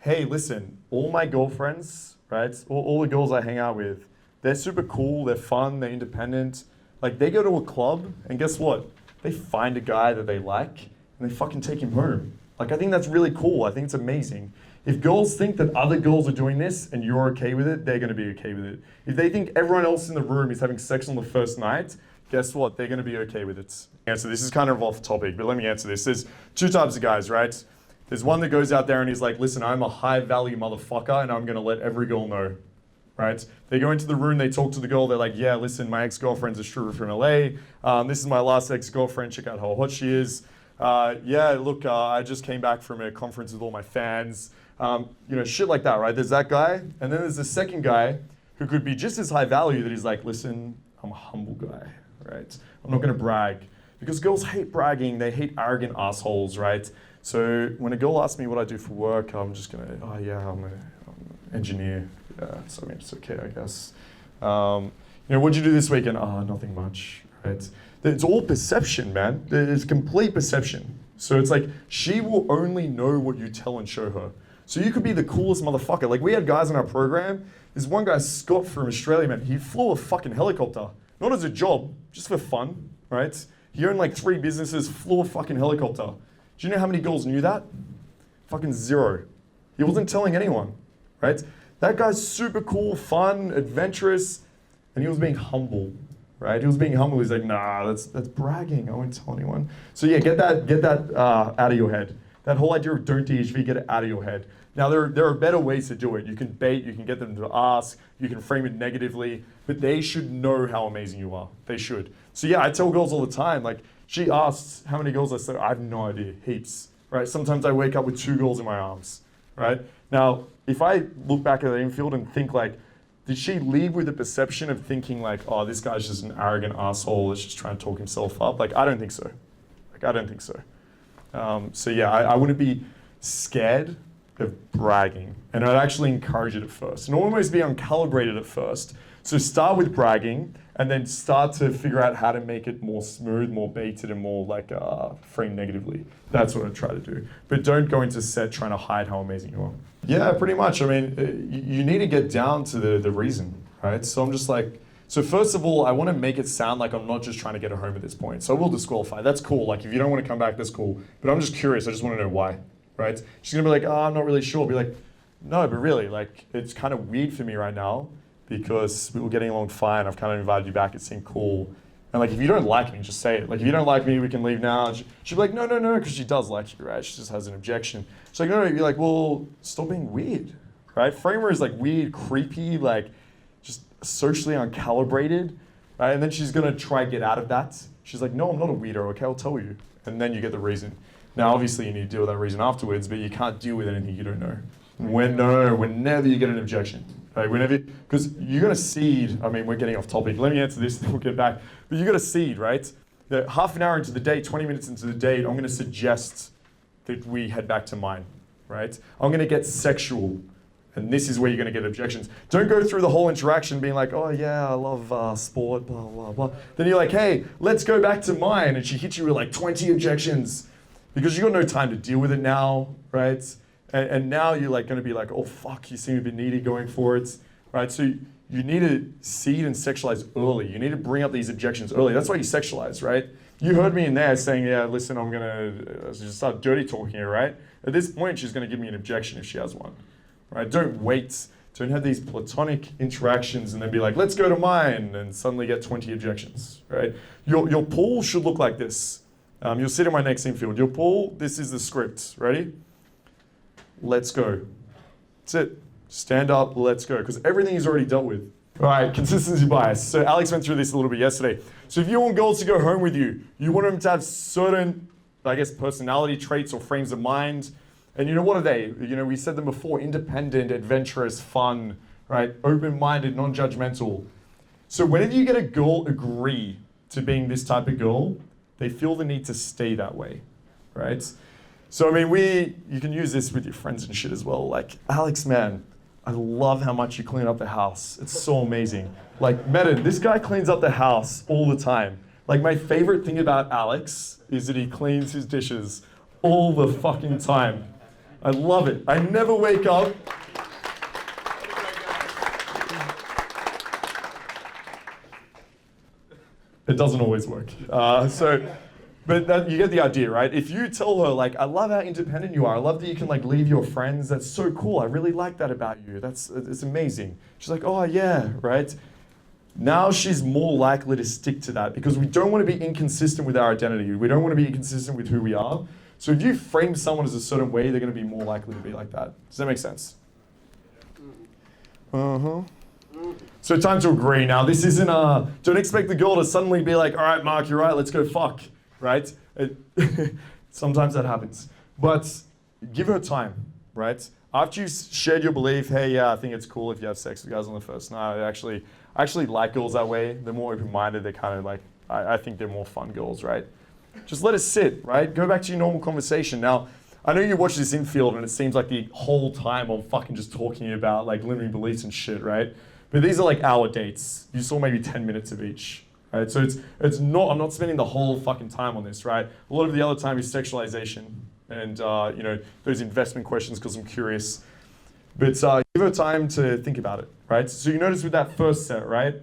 hey, listen, all my girlfriends, right, all the girls I hang out with, they're super cool, they're fun, they're independent. Like they go to a club and guess what? They find a guy that they like and they fucking take him home. Like I think that's really cool. I think it's amazing. If girls think that other girls are doing this and you're okay with it, they're gonna be okay with it. If they think everyone else in the room is having sex on the first night, guess what? They're gonna be okay with it. So this is kind of off topic, but let me answer this. There's two types of guys, right? There's one that goes out there and he's like, listen, I'm a high value motherfucker and I'm gonna let every girl know. Right? They go into the room, they talk to the girl, they're like, yeah, listen, my ex-girlfriend's a stripper from LA. This is my last ex-girlfriend, check out how hot she is. Yeah, look, I just came back from a conference with all my fans. Shit like that, right? There's that guy. And then there's the second guy who could be just as high value that he's like, listen, I'm a humble guy, right? I'm not gonna brag. Because girls hate bragging, they hate arrogant assholes, right? So when a girl asks me what I do for work, I'm just gonna, oh yeah, I'm an engineer. Yeah, so I mean, it's okay, I guess. What'd you do this weekend? Oh, nothing much, right? It's all perception, man. It's complete perception. So it's like, she will only know what you tell and show her. So you could be the coolest motherfucker. Like we had guys in our program, there's one guy, Scott from Australia, man, he flew a fucking helicopter. Not as a job, just for fun, right? He owned like 3 businesses, flew a fucking helicopter. Do you know how many girls knew that? Fucking 0. He wasn't telling anyone, right? That guy's super cool, fun, adventurous, and he was being humble, right? He was being humble. He's like, nah, that's bragging. I won't tell anyone. So yeah, get that out of your head. That whole idea of don't DHV, get it out of your head. Now there are better ways to do it. You can bait, you can get them to ask, you can frame it negatively, but they should know how amazing you are. They should. So yeah, I tell girls all the time, like she asks how many girls I say, I have no idea, heaps, right? Sometimes I wake up with 2 girls in my arms, right? Now, if I look back at the infield and think like, did she leave with the perception of thinking like, oh, this guy's just an arrogant asshole that's just trying to talk himself up? Like, I don't think so. I don't think so. So yeah, I wouldn't be scared of bragging, and I'd actually encourage it at first, and almost be uncalibrated at first. So start with bragging, and then start to figure out how to make it more smooth, more baited, and more like framed negatively. That's what I try to do. But don't go into set trying to hide how amazing you are. Yeah, pretty much. I mean, you need to get down to the reason, right? So I'm just like, so first of all, I want to make it sound like I'm not just trying to get her home at this point. So I will disqualify. That's cool. Like if you don't want to come back, that's cool. But I'm just curious. I just want to know why, right? She's gonna be like, oh, I'm not really sure. Be like, no, but really, like it's kind of weird for me right now because we were getting along fine. I've kind of invited you back. It seemed cool. And like, if you don't like me, just say it. Like, if you don't like me, we can leave now. And she'd be like, no, because she does like you, right? She just has an objection. She's like, no, you're like, well, stop being weird, right? Framer is like weird, creepy, like just socially uncalibrated, right? And then she's gonna try to get out of that. She's like, no, I'm not a weirdo, okay, I'll tell you. And then you get the reason. Now, obviously, you need to deal with that reason afterwards, but you can't deal with anything you don't know. Whenever you get an objection, right? Because you're gonna seed, I mean, we're getting off topic. Let me answer this, then we'll get back. But you're gonna seed, right? That half an hour into the date, 20 minutes into the date, I'm gonna suggest that we head back to mine, right? I'm gonna get sexual, and this is where you're gonna get objections. Don't go through the whole interaction being like, oh yeah, I love sport, blah, blah, blah. Then you're like, hey, let's go back to mine, and she hits you with like 20 objections because you got no time to deal with it now, right? And now you're like gonna be like, oh fuck, you seem a bit needy going for it, right? So you need to seed and sexualize early. You need to bring up these objections early. That's why you sexualize, right? You heard me in there saying, yeah, listen, I'm gonna just start dirty talking here, right? At this point, she's gonna give me an objection if she has one, right? Don't wait. Don't have these platonic interactions and then be like, let's go to mine, and suddenly get 20 objections, right? Your pool should look like this. You'll sit in my next infield. Your pool, this is the script. Ready? Let's go. That's it. Stand up, let's go. Because everything is already dealt with. All right, consistency bias. So Alex went through this a little bit yesterday. So if you want girls to go home with you, you want them to have certain, I guess, personality traits or frames of mind. And you know, what are they? You know, we said them before: independent, adventurous, fun, right? Open-minded, non-judgmental. So whenever you get a girl agree to being this type of girl, they feel the need to stay that way, right? So, I mean, you can use this with your friends and shit as well. Like, Alex, man, I love how much you clean up the house. It's so amazing. Like, Medan, this guy cleans up the house all the time. Like, my favorite thing about Alex is that he cleans his dishes all the fucking time. I love it. I never wake up. It doesn't always work. But you get the idea, right? If you tell her, like, I love how independent you are. I love that you can, like, leave your friends. That's so cool. I really like that about you. It's amazing. She's like, oh, yeah, right? Now she's more likely to stick to that because we don't want to be inconsistent with our identity. We don't want to be inconsistent with who we are. So if you frame someone as a certain way, they're going to be more likely to be like that. Does that make sense? Uh-huh. So time to agree. Now, this isn't don't expect the girl to suddenly be like, all right, Mark, you're right, let's go fuck. Right? Sometimes that happens. But give her time, right? After you've shared your belief, hey, yeah, I think it's cool if you have sex with guys on the first night. I actually like girls that way. They're more open-minded. They're kind of like, I think they're more fun girls, right? Just let it sit, right? Go back to your normal conversation. Now, I know you watch this infield and it seems like the whole time I'm fucking just talking about like limiting beliefs and shit, right? But these are like hour dates. You saw maybe 10 minutes of each. Right? So it's not, I'm not spending the whole fucking time on this, right? A lot of the other time is sexualization and you know, those investment questions because I'm curious. But give her time to think about it, right? So you notice with that first set, right?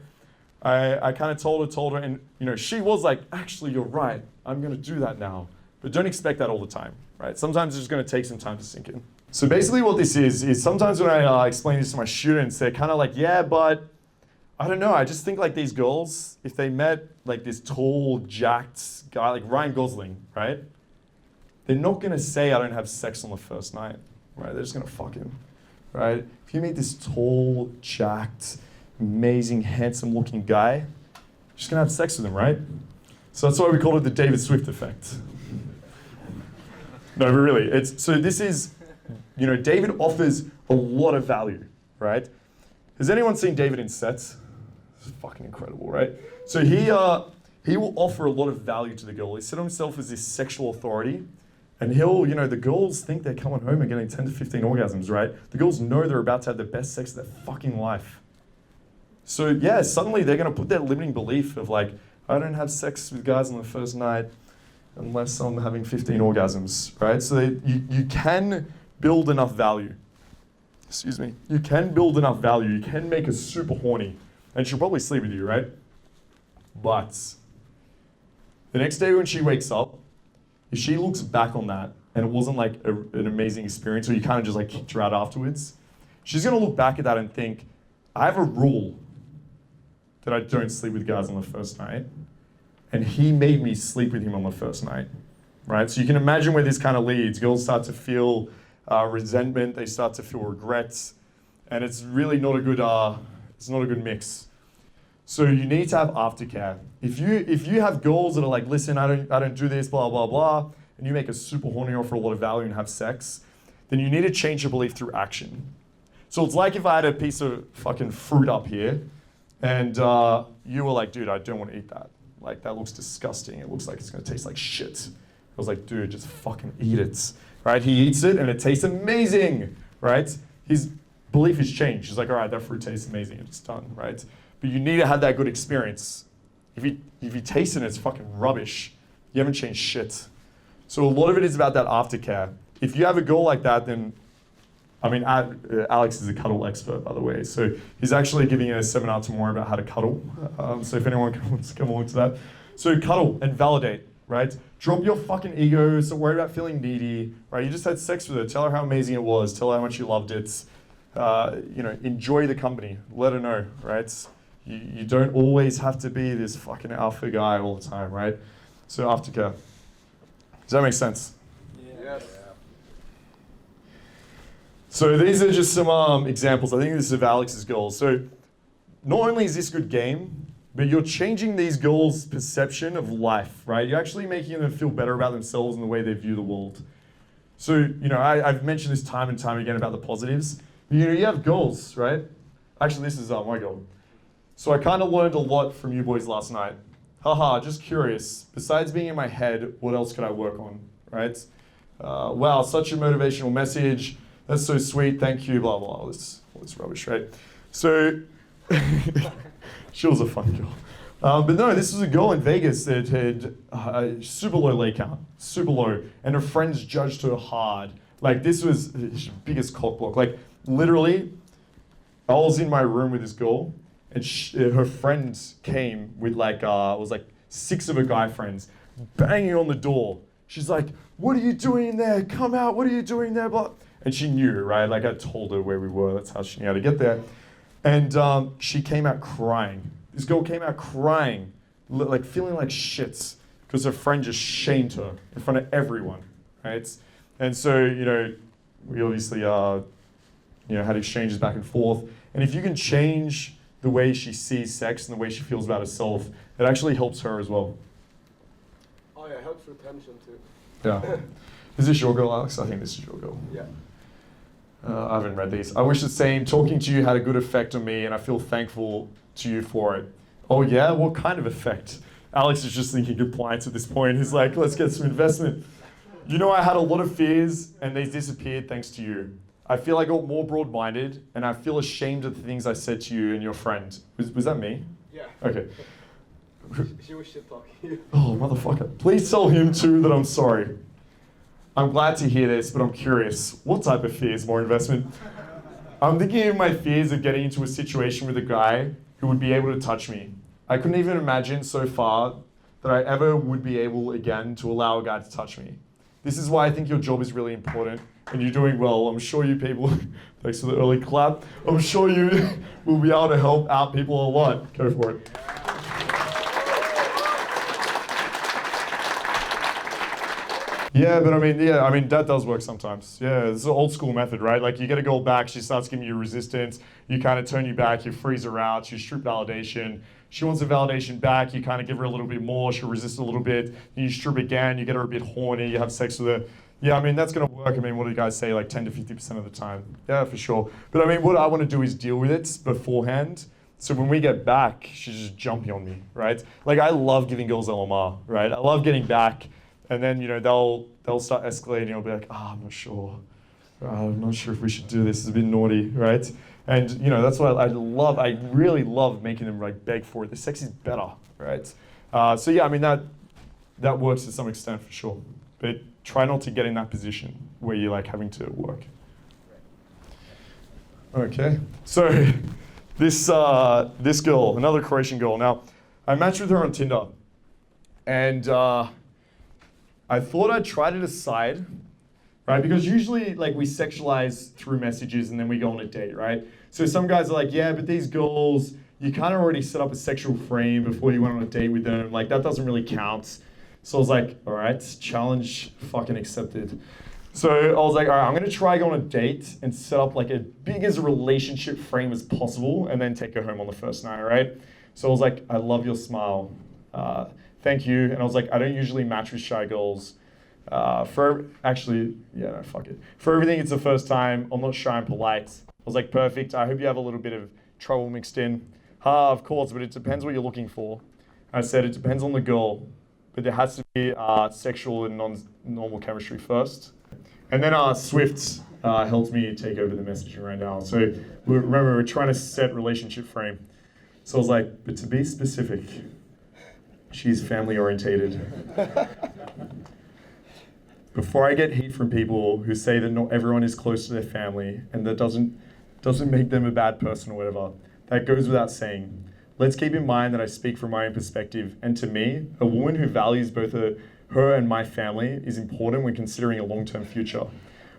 I kind of told her, and you know, she was like, actually, you're right. I'm gonna do that now. But don't expect that all the time, right? Sometimes it's just gonna take some time to sink in. So basically what this is sometimes when I explain this to my students, they're kind of like, yeah, but I don't know. I just think like these girls, if they met like this tall, jacked guy like Ryan Gosling, right? They're not gonna say I don't have sex on the first night, right? They're just gonna fuck him, right? If you meet this tall, jacked, amazing, handsome-looking guy, you're just gonna have sex with him, right? So that's why we call it the David Swift effect. No, but really, so this is, you know, David offers a lot of value, right? Has anyone seen David in sets? It's fucking incredible, right? So he will offer a lot of value to the girl. He set himself as this sexual authority, and he'll, you know, the girls think they're coming home and getting 10 to 15 orgasms, right? The girls know they're about to have the best sex of their fucking life. So yeah, suddenly they're gonna put that limiting belief of like, I don't have sex with guys on the first night unless I'm having 15 orgasms, right? So you can build enough value. Excuse me. You can build enough value. You can make her super horny. And she'll probably sleep with you, right? But the next day when she wakes up, if she looks back on that and it wasn't like an amazing experience or you kind of just like kicked her out afterwards, she's gonna look back at that and think, I have a rule that I don't sleep with guys on the first night. and he made me sleep with him on the first night, right? So you can imagine where this kind of leads. Girls start to feel resentment, they start to feel regrets, and it's really not a good mix. So you need to have aftercare. If you have girls that are like, listen, I don't do this, blah, blah, blah, and you make a super horny offer a lot of value and have sex, then you need to change your belief through action. So it's like if I had a piece of fucking fruit up here, and you were like, dude, I don't want to eat that. Like, that looks disgusting. It looks like it's gonna taste like shit. I was like, dude, just fucking eat it, right? He eats it and it tastes amazing, right? His belief has changed. He's like, all right, that fruit tastes amazing, it's done, right? But you need to have that good experience. If you taste it and it's fucking rubbish, you haven't changed shit. So a lot of it is about that aftercare. If you have a goal like that, then, I mean, Alex is a cuddle expert, by the way. So he's actually giving a seminar tomorrow about how to cuddle. So if anyone wants to come along to that. So cuddle and validate, right? Drop your fucking ego. Don't worry about feeling needy, right? You just had sex with her. Tell her how amazing it was. Tell her how much you loved it. Enjoy the company. Let her know, right? You don't always have to be this fucking alpha guy all the time, right? So aftercare. Does that make sense? Yes. So these are just some examples. I think this is of Alex's goals. So not only is this good game, but you're changing these girls' perception of life, right? You're actually making them feel better about themselves and the way they view the world. So, I've mentioned this time and time again about the positives. You have goals, right? Actually, this is my goal. So I kind of learned a lot from you boys last night. Haha, just curious. Besides being in my head, what else could I work on, right? Wow, such a motivational message. That's so sweet, thank you, blah, blah, all this rubbish, right? So, she was a fun girl. But no, this was a girl in Vegas that had super low leg count, super low, and her friends judged her hard. Like, this was the biggest cock block. Like, literally, I was in my room with this girl, and her friends came with it was like 6 of her guy friends, banging on the door. She's like, what are you doing in there? Come out, what are you doing there? Blah. And she knew, right? Like, I told her where we were. That's how she knew how to get there. And she came out crying. This girl came out crying, like feeling like shits, because her friend just shamed her in front of everyone, right? And so, we obviously, had exchanges back and forth. And if you can change the way she sees sex and the way she feels about herself, it actually helps her as well. Oh yeah, helps retention too. Yeah. Is this your girl, Alex? I think this is your girl. Yeah. I haven't read these. I wish the same. Talking to you had a good effect on me, and I feel thankful to you for it. Oh yeah? What kind of effect? Alex is just thinking compliance at this point. He's like, let's get some investment. I had a lot of fears, and they disappeared thanks to you. I feel I got more broad-minded, and I feel ashamed of the things I said to you and your friend. Was that me? Yeah. Okay. She was shit talking you. Oh, motherfucker. Please tell him too that I'm sorry. I'm glad to hear this, but I'm curious. What type of fears? More investment? I'm thinking of my fears of getting into a situation with a guy who would be able to touch me. I couldn't even imagine so far that I ever would be able again to allow a guy to touch me. This is why I think your job is really important, and you're doing well. I'm sure you people, thanks for the early clap, I'm sure you will be able to help out people a lot. Go for it. Yeah, but I mean, that does work sometimes. Yeah, it's an old school method, right? Like, you get a girl back, she starts giving you resistance, you kind of turn you back, you freeze her out, you strip validation. She wants the validation back, you kind of give her a little bit more, she'll resist a little bit, then you strip again, you get her a bit horny, you have sex with her. Yeah, I mean, that's gonna work. I mean, what do you guys say, like 10 to 50% of the time? Yeah, for sure. But I mean, what I wanna do is deal with it beforehand. So when we get back, she's just jumping on me, right? Like, I love giving girls LMR, right? I love getting back. And then, they'll start escalating. I'll be like, I'm not sure. I'm not sure if we should do this. It's a bit naughty, right? And, that's what I love. I really love making them beg for it. The sex is better, right? So yeah, I mean, that works to some extent for sure. But try not to get in that position where you're having to work. Okay. So this girl, another Croatian girl. Now, I matched with her on Tinder. And I thought I'd try to decide, right? Because usually, we sexualize through messages and then we go on a date, right? So some guys are like, yeah, but these girls, you kind of already set up a sexual frame before you went on a date with them. Like, that doesn't really count. So I was like, all right, challenge fucking accepted. So I was like, all right, I'm gonna try go on a date and set up like a big as a relationship frame as possible and then take her home on the first night, right? So I was like, I love your smile. Thank you. And I was like, I don't usually match with shy girls. For everything, it's the first time. I'm not shy and polite. I was like, perfect. I hope you have a little bit of trouble mixed in. Of course, but it depends what you're looking for. I said, it depends on the girl, but there has to be sexual and non-normal chemistry first. And then Swift helped me take over the messaging right now. So remember, we're trying to set relationship frame. So I was like, but to be specific, she's family orientated. Before I get heat from people who say that not everyone is close to their family and that doesn't make them a bad person or whatever, that goes without saying. Let's keep in mind that I speak from my own perspective, and to me, a woman who values both her and my family is important when considering a long-term future.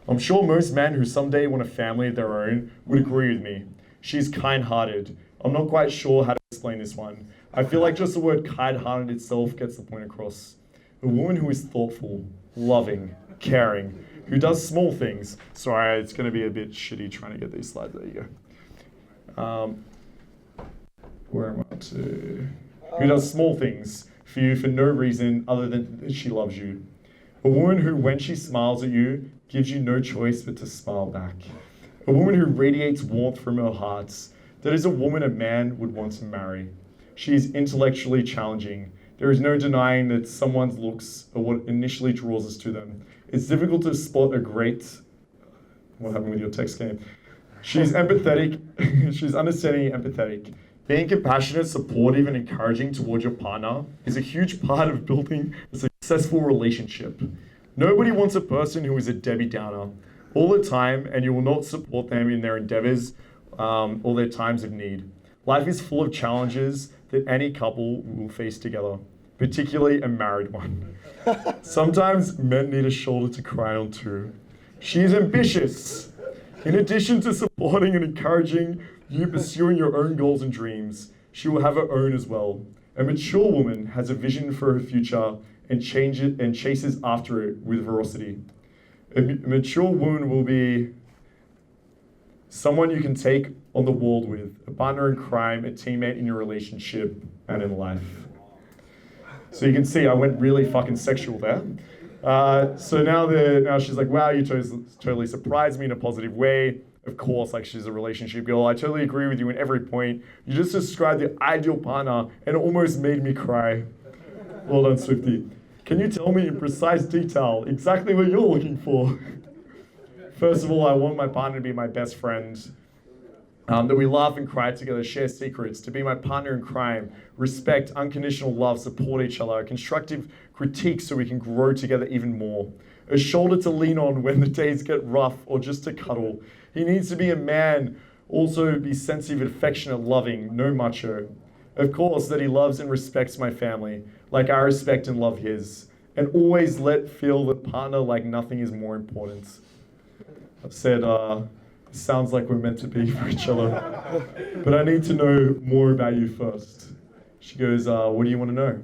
I'm sure most men who someday want a family of their own would agree with me. She's kind-hearted. I'm not quite sure how to explain this one. I feel like just the word kind-hearted itself gets the point across. A woman who is thoughtful, loving, caring, who does small things. Sorry, it's going to be a bit shitty trying to get these slides. There you go. Where am I to? Who does small things for you for no reason other than that she loves you. A woman who, when she smiles at you, gives you no choice but to smile back. A woman who radiates warmth from her heart. That is a woman a man would want to marry. She is intellectually challenging. There is no denying that someone's looks are what initially draws us to them. It's difficult to spot a great... What happened with your text game? She's empathetic. She's understanding and empathetic. Being compassionate, supportive, and encouraging towards your partner is a huge part of building a successful relationship. Nobody wants a person who is a Debbie Downer all the time, and you will not support them in their endeavors or their times of need. Life is full of challenges that any couple will face together, particularly a married one. Sometimes men need a shoulder to cry on too. She is ambitious. In addition to supporting and encouraging you pursuing your own goals and dreams, she will have her own as well. A mature woman has a vision for her future and chases after it with ferocity. A mature woman will be someone you can take on the world with, a partner in crime, a teammate in your relationship, and in life. So you can see I went really fucking sexual there. So now she's like, wow, you totally surprised me in a positive way. Of course, like she's a relationship girl. I totally agree with you in every point. You just described the ideal partner and it almost made me cry. Well done, Swifty. Can you tell me in precise detail exactly what you're looking for? First of all, I want my partner to be my best friend. That we laugh and cry together, share secrets, to be my partner in crime, respect, unconditional love, support each other, constructive critique so we can grow together even more. A shoulder to lean on when the days get rough or just to cuddle. He needs to be a man, also be sensitive, affectionate, loving, no macho. Of course, that he loves and respects my family, like I respect and love his, and always let feel the partner like nothing is more important. I've said, sounds like we're meant to be for each other, but I need to know more about you first. She goes, what do you want to know?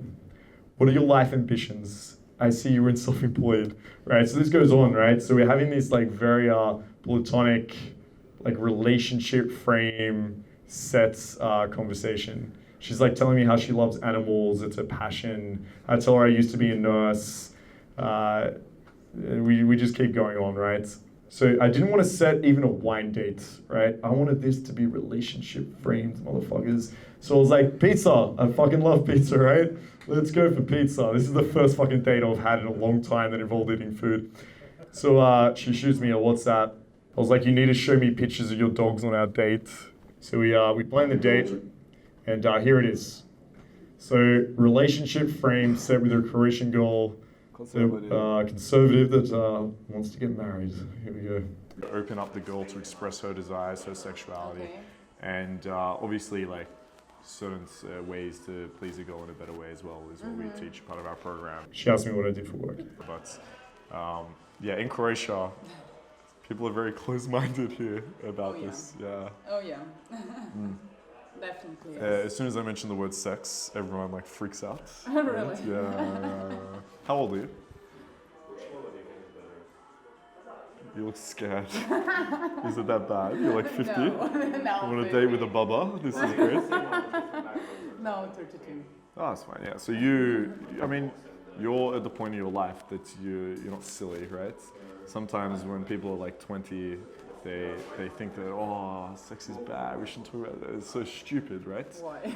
What are your life ambitions? I see you were in self-employed, right? So this goes on, right? So we're having this like very platonic, like relationship frame sets conversation. She's like telling me how she loves animals, it's a passion. I tell her I used to be a nurse. We just keep going on, right? So I didn't want to set even a wine date, right? I wanted this to be relationship framed, motherfuckers. So I was like, pizza. I fucking love pizza, right? Let's go for pizza. This is the first fucking date I've had in a long time that involved eating food. So she shoots me a WhatsApp. I was like, you need to show me pictures of your dogs on our date. So we plan the date, and here it is. So relationship frame set with a Croatian girl. Conservative that wants to get married. Here we go. Open up the girl to express her desires, her sexuality, okay. And obviously like certain ways to please a girl in a better way as well is what we teach part of our program. She asked me what I did for work, but yeah, in Croatia, people are very close-minded here about this. Yeah. Oh yeah. Definitely. Yes. As soon as I mention the word sex, everyone like freaks out. Really? Right? Yeah. How old are you? You look scared. Is it that bad? You're like 50? No, You no. want to date with a bubba? This is great. No, 32. Oh, that's fine. Yeah. So I mean, you're at the point in your life that you're not silly, right? Sometimes when people are like 20, they think that, oh, sex is bad, we shouldn't talk about it. It's so stupid, right? Why?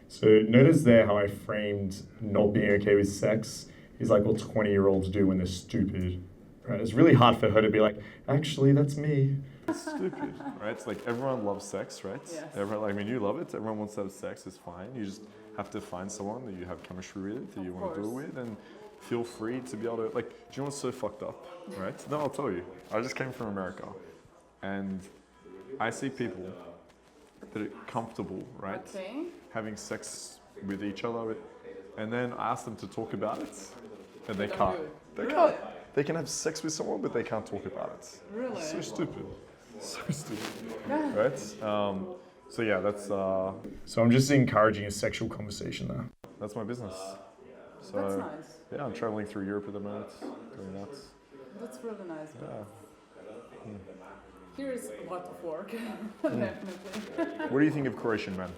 So notice there how I framed not being okay with sex is like what 20-year-olds do when they're stupid, right? It's really hard for her to be like, actually, that's me. It's stupid, right? It's like everyone loves sex, right? Yes. Everyone, I mean, you love it. Everyone wants to have sex. It's fine. You just have to find someone that you have chemistry with, that you want to do it with, and feel free to be able to, like, do you know what's so fucked up, right? No, I'll tell you. I just came from America, and I see people that are comfortable, right? Okay. Having sex with each other, and then I ask them to talk about it, and they Don't can't. do it. They Really? can't. They can have sex with someone, but they can't talk about it. Really? So stupid. So stupid. Yeah. Right? So yeah, that's. So I'm just encouraging a sexual conversation there. That's my business. So That's nice. yeah, I'm traveling through Europe at the moment, doing that. That's really nice. Yeah. Here is a lot of work, definitely. What do you think of Croatian men?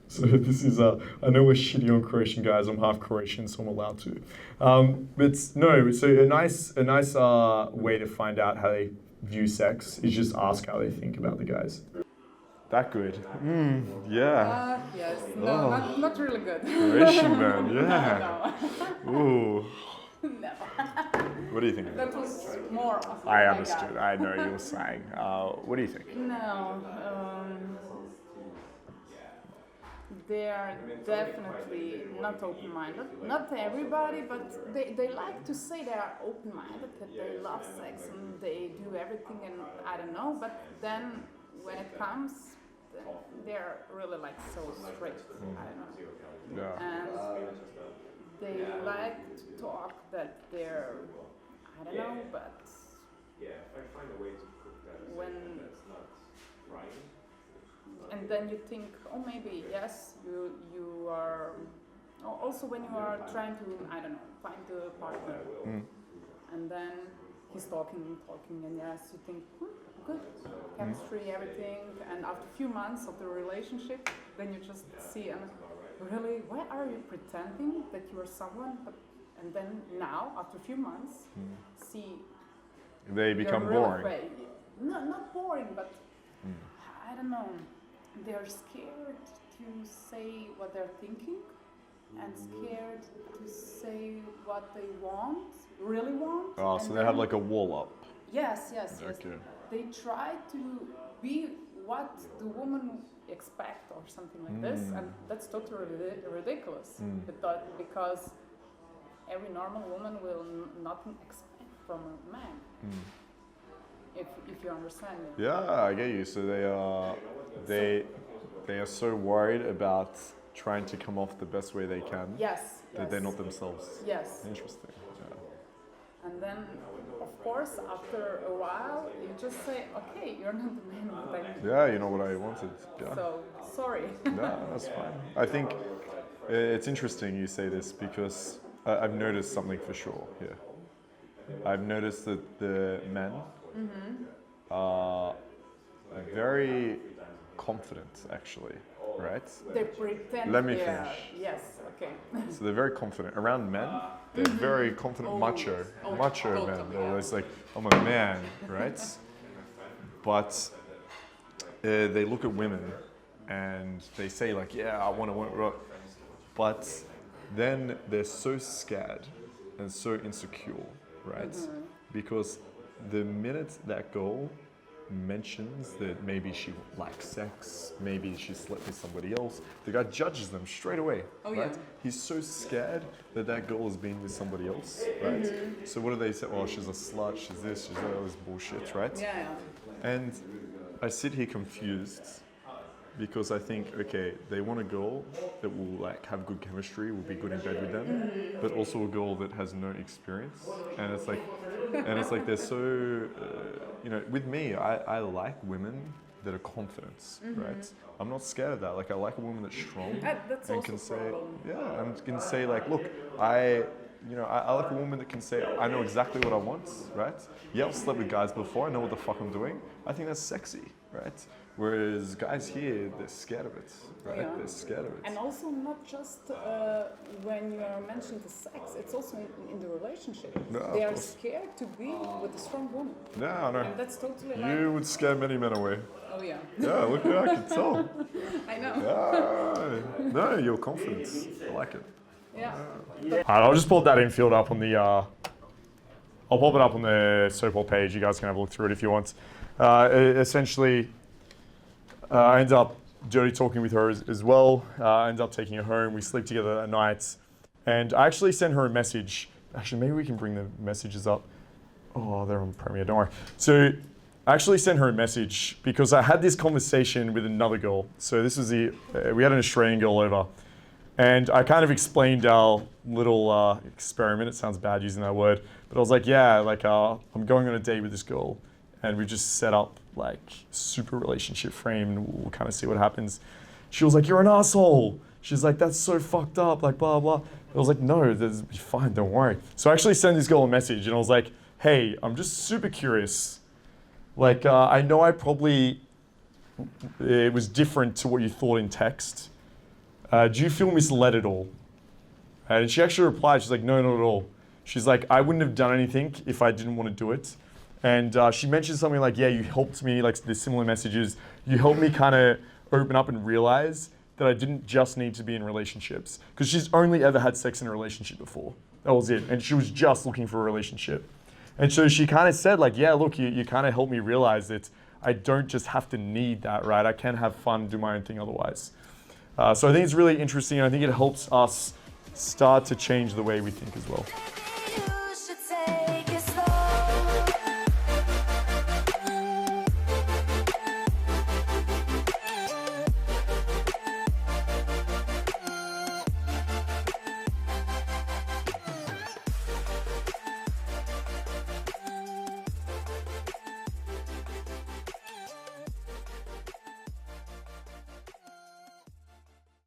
So this is, I know we're shitty on Croatian guys, I'm half Croatian, so I'm allowed to. But no, so a nice way to find out how they view sex is just ask how they think about the guys. That good? Yeah. Yes. No, Oh. not really good. Croatian man, yeah. No. Ooh. No. What do you think of That that? was more of I my understood, guy. I know you were saying. What do you think? No. They are definitely not open-minded. Not everybody, but they like to say they are open-minded, that they love sex and they do everything and I don't know, but then when it comes, they're really like so straight. I don't know. Yeah. And they like to talk that they're, I don't know, but when, and then you think, oh, maybe, yes, you are, also when you are trying to, I don't know, find a partner, and then he's talking, and yes, you think, good, chemistry, everything, and after a few months of the relationship, then you just see, and really, why are you pretending that you are someone, and then now, after a few months, see They become the real boring. way. No, not boring, but I don't know. They're scared to say what they're thinking and scared to say what they want, really want. Oh, so they have like a wall up. Yes. Okay. They try to be what the woman expect or something like this, and that's totally ridiculous. Because every normal woman will not expect from a man. If you understand me. Yeah, I get you. So they are so worried about trying to come off the best way they can Yes. that they're not themselves. Yes. Interesting. Yeah. And then, of course, after a while, you just say, okay, you're not the man that I need. Yeah, you know what I wanted. Yeah. So, sorry. No, that's fine. I think it's interesting you say this because I've noticed something for sure here. I've noticed that the men are very confident, actually, right? They pretend Let me they are. finish. Yes, okay. So they're very confident. Around men, they're very confident, macho totally, men. They're yeah. always like, I'm a man, right? But they look at women and they say like, yeah, I want to, but then they're so scared and so insecure, right? Because the minute that girl mentions that maybe she likes sex, maybe she slept with somebody else, the guy judges them straight away, Oh, right? yeah. He's so scared that that girl has been with somebody else, right? So what do they say? Oh, she's a slut, she's this, she's that, all this bullshit, right? Yeah. And I sit here confused because I think, okay, they want a girl that will like have good chemistry, will be good in bed with them, but also a girl that has no experience. And it's like they're so, you know, with me, I like women that are confident, right? I'm not scared of that. Like I like a woman that's strong That's and also can a say, problem. yeah, and can say like, look, I like a woman that can say, I know exactly what I want, right? Yeah, I've slept with guys before, I know what the fuck I'm doing. I think that's sexy, right? Whereas guys here, they're scared of it, right? Yeah. They're scared of it. And also not just when you are mentioning the sex, it's also in the relationship. No, of they are course. scared to be with a strong woman. No, no. And that's totally You like, would scare many men away. oh yeah, Yeah, look, yeah, I can tell. I know. Yeah. No, your confidence. I like it. Yeah. Alright, I'll just put that infield up on the, I'll pop it up on the Sopot page. You guys can have a look through it if you want. Essentially, I ended up dirty talking with her as well. I ended up taking her home. We sleep together at night. And I actually sent her a message. Actually, maybe we can bring the messages up. Oh, they're on Premiere, don't worry. So I actually sent her a message because I had this conversation with another girl. So this was we had an Australian girl over. And I kind of explained our little experiment. It sounds bad using that word. But I was like, yeah, like I'm going on a date with this girl. And we just set up like super relationship frame and we'll kind of see what happens. She was like, you're an asshole. She's like, that's so fucked up, like blah, blah. I was like, no, this will be fine, don't worry. So I actually sent this girl a message and I was like, hey, I'm just super curious. Like, I know it was different to what you thought in text. Do you feel misled at all? And she actually replied, she's like, no, not at all. She's like, I wouldn't have done anything if I didn't want to do it. And she mentioned something like, yeah, you helped me, like the similar messages, you helped me kind of open up and realize that I didn't just need to be in relationships. Because she's only ever had sex in a relationship before. That was it. And she was just looking for a relationship. And so she kind of said like, yeah, look, you kind of helped me realize that I don't just have to need that, right? I can have fun, do my own thing otherwise. So I think it's really interesting. I think it helps us start to change the way we think as well.